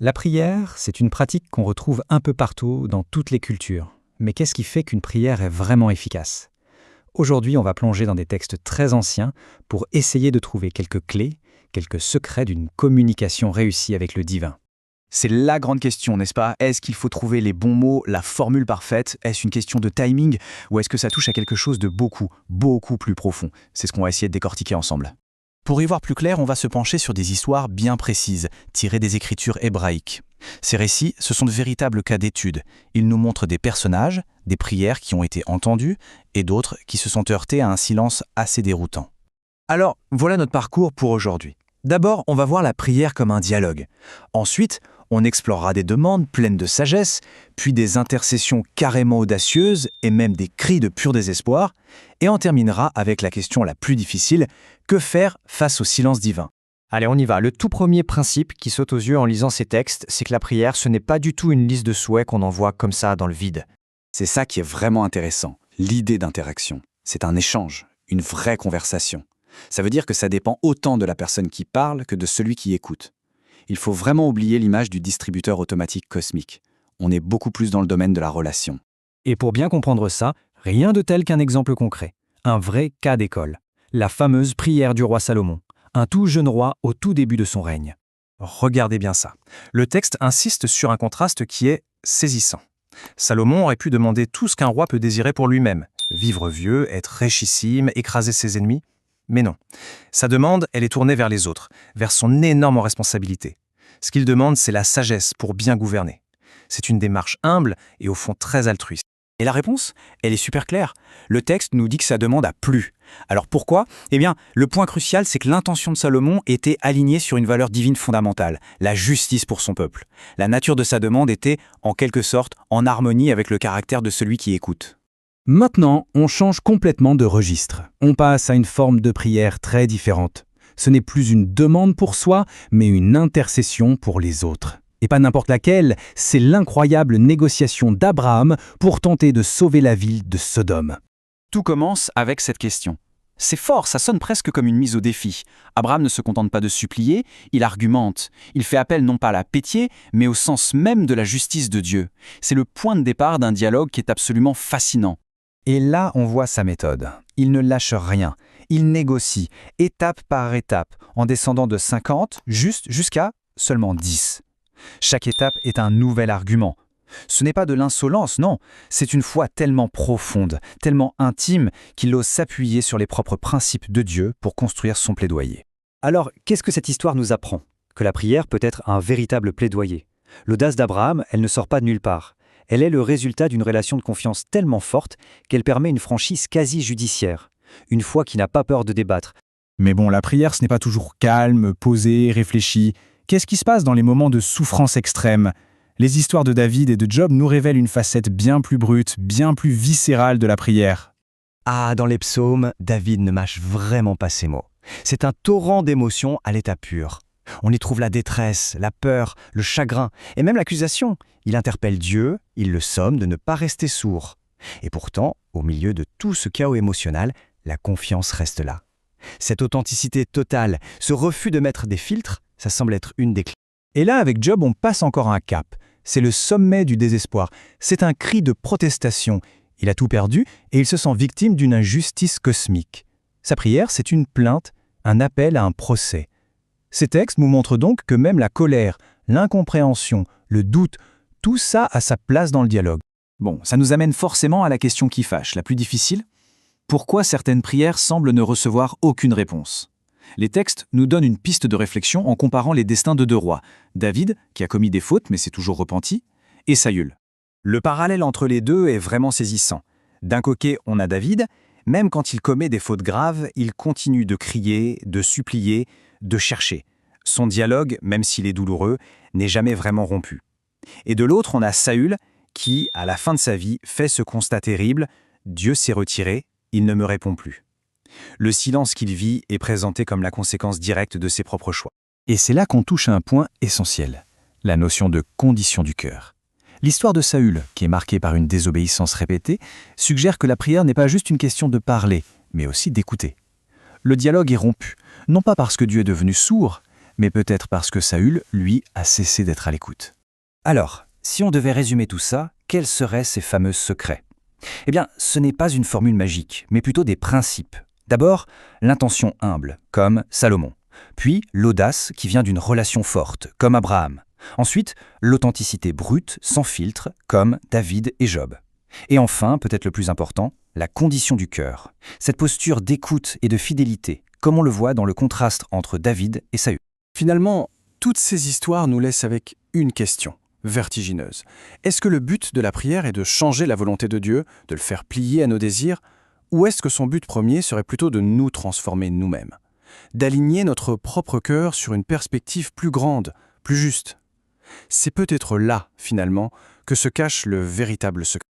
La prière, c'est une pratique qu'on retrouve un peu partout dans toutes les cultures. Mais qu'est-ce qui fait qu'une prière est vraiment efficace? Aujourd'hui, on va plonger dans des textes très anciens pour essayer de trouver quelques clés, quelques secrets d'une communication réussie avec le divin. C'est la grande question, n'est-ce pas? Est-ce qu'il faut trouver les bons mots, la formule parfaite? Est-ce une question de timing? Ou est-ce que ça touche à quelque chose de beaucoup plus profond? C'est ce qu'on va essayer de décortiquer ensemble. Pour y voir plus clair, on va se pencher sur des histoires bien précises, tirées des écritures hébraïques. Ces récits, ce sont de véritables cas d'étude. Ils nous montrent des personnages, des prières qui ont été entendues, et d'autres qui se sont heurtés à un silence assez déroutant. Alors, voilà notre parcours pour aujourd'hui. D'abord, on va voir la prière comme un dialogue. Ensuite, on explorera des demandes pleines de sagesse, puis des intercessions carrément audacieuses et même des cris de pur désespoir, et on terminera avec la question la plus difficile, que faire face au silence divin? Allez, on y va. Le tout premier principe qui saute aux yeux en lisant ces textes, c'est que la prière, ce n'est pas du tout une liste de souhaits qu'on envoie comme ça dans le vide. C'est ça qui est vraiment intéressant, l'idée d'interaction. C'est un échange, une vraie conversation. Ça veut dire que ça dépend autant de la personne qui parle que de celui qui écoute. Il faut vraiment oublier l'image du distributeur automatique cosmique. On est beaucoup plus dans le domaine de la relation. Et pour bien comprendre ça, rien de tel qu'un exemple concret. Un vrai cas d'école. La fameuse prière du roi Salomon. Un tout jeune roi au tout début de son règne. Regardez bien ça. Le texte insiste sur un contraste qui est saisissant. Salomon aurait pu demander tout ce qu'un roi peut désirer pour lui-même. Vivre vieux, être richissime, écraser ses ennemis. Mais non. Sa demande, elle est tournée vers les autres, vers son énorme responsabilité. Ce qu'il demande, c'est la sagesse pour bien gouverner. C'est une démarche humble et au fond très altruiste. Et la réponse, elle est super claire. Le texte nous dit que sa demande a plu. Alors pourquoi? Eh bien, le point crucial, c'est que l'intention de Salomon était alignée sur une valeur divine fondamentale, la justice pour son peuple. La nature de sa demande était, en quelque sorte, en harmonie avec le caractère de celui qui écoute. Maintenant, on change complètement de registre. On passe à une forme de prière très différente. Ce n'est plus une demande pour soi, mais une intercession pour les autres. Et pas n'importe laquelle, c'est l'incroyable négociation d'Abraham pour tenter de sauver la ville de Sodome. Tout commence avec cette question. C'est fort, ça sonne presque comme une mise au défi. Abraham ne se contente pas de supplier, il argumente. Il fait appel non pas à la piété, mais au sens même de la justice de Dieu. C'est le point de départ d'un dialogue qui est absolument fascinant. Et là, on voit sa méthode. Il ne lâche rien. Il négocie, étape par étape, en descendant de 50 jusqu'à seulement 10. Chaque étape est un nouvel argument. Ce n'est pas de l'insolence, non. C'est une foi tellement profonde, tellement intime, qu'il ose s'appuyer sur les propres principes de Dieu pour construire son plaidoyer. Alors, qu'est-ce que cette histoire nous apprend? Que la prière peut être un véritable plaidoyer. L'audace d'Abraham, elle ne sort pas de nulle part. Elle est le résultat d'une relation de confiance tellement forte qu'elle permet une franchise quasi judiciaire. Une foi qui n'a pas peur de débattre. Mais bon, la prière, ce n'est pas toujours calme, posé, réfléchi. Qu'est-ce qui se passe dans les moments de souffrance extrême? Les histoires de David et de Job nous révèlent une facette bien plus brute, bien plus viscérale de la prière. Ah, dans les psaumes, David ne mâche vraiment pas ses mots. C'est un torrent d'émotions à l'état pur. On y trouve la détresse, la peur, le chagrin et même l'accusation. Il interpelle Dieu, il le somme de ne pas rester sourd. Et pourtant, au milieu de tout ce chaos émotionnel, la confiance reste là. Cette authenticité totale, ce refus de mettre des filtres, ça semble être une des clés. Et là, avec Job, on passe encore un cap. C'est le sommet du désespoir. C'est un cri de protestation. Il a tout perdu et il se sent victime d'une injustice cosmique. Sa prière, c'est une plainte, un appel à un procès. Ces textes nous montrent donc que même la colère, l'incompréhension, le doute, tout ça a sa place dans le dialogue. Bon, ça nous amène forcément à la question qui fâche, la plus difficile. Pourquoi certaines prières semblent ne recevoir aucune réponse? Les textes nous donnent une piste de réflexion en comparant les destins de deux rois, David, qui a commis des fautes mais s'est toujours repenti, et Saül. Le parallèle entre les deux est vraiment saisissant. D'un côté, on a David, même quand il commet des fautes graves, il continue de crier, de supplier, de chercher. Son dialogue, même s'il est douloureux, n'est jamais vraiment rompu. Et de l'autre, on a Saül, qui, à la fin de sa vie, fait ce constat terrible, Dieu s'est retiré, il ne me répond plus. Le silence qu'il vit est présenté comme la conséquence directe de ses propres choix. Et c'est là qu'on touche à un point essentiel, la notion de condition du cœur. L'histoire de Saül, qui est marquée par une désobéissance répétée, suggère que la prière n'est pas juste une question de parler, mais aussi d'écouter. Le dialogue est rompu, non pas parce que Dieu est devenu sourd, Mais peut-être parce que Saül, lui, a cessé d'être à l'écoute. Alors, si on devait résumer tout ça, quels seraient ces fameux secrets? Eh bien, ce n'est pas une formule magique, mais plutôt des principes. D'abord, l'intention humble, comme Salomon. Puis, l'audace qui vient d'une relation forte, comme Abraham. Ensuite, l'authenticité brute, sans filtre, comme David et Job. Et enfin, peut-être le plus important, la condition du cœur. Cette posture d'écoute et de fidélité, comme on le voit dans le contraste entre David et Saül. Finalement, toutes ces histoires nous laissent avec une question, vertigineuse. Est-ce que le but de la prière est de changer la volonté de Dieu, de le faire plier à nos désirs, ou est-ce que son but premier serait plutôt de nous transformer nous-mêmes, d'aligner notre propre cœur sur une perspective plus grande, plus juste? C'est peut-être là, finalement, que se cache le véritable secret.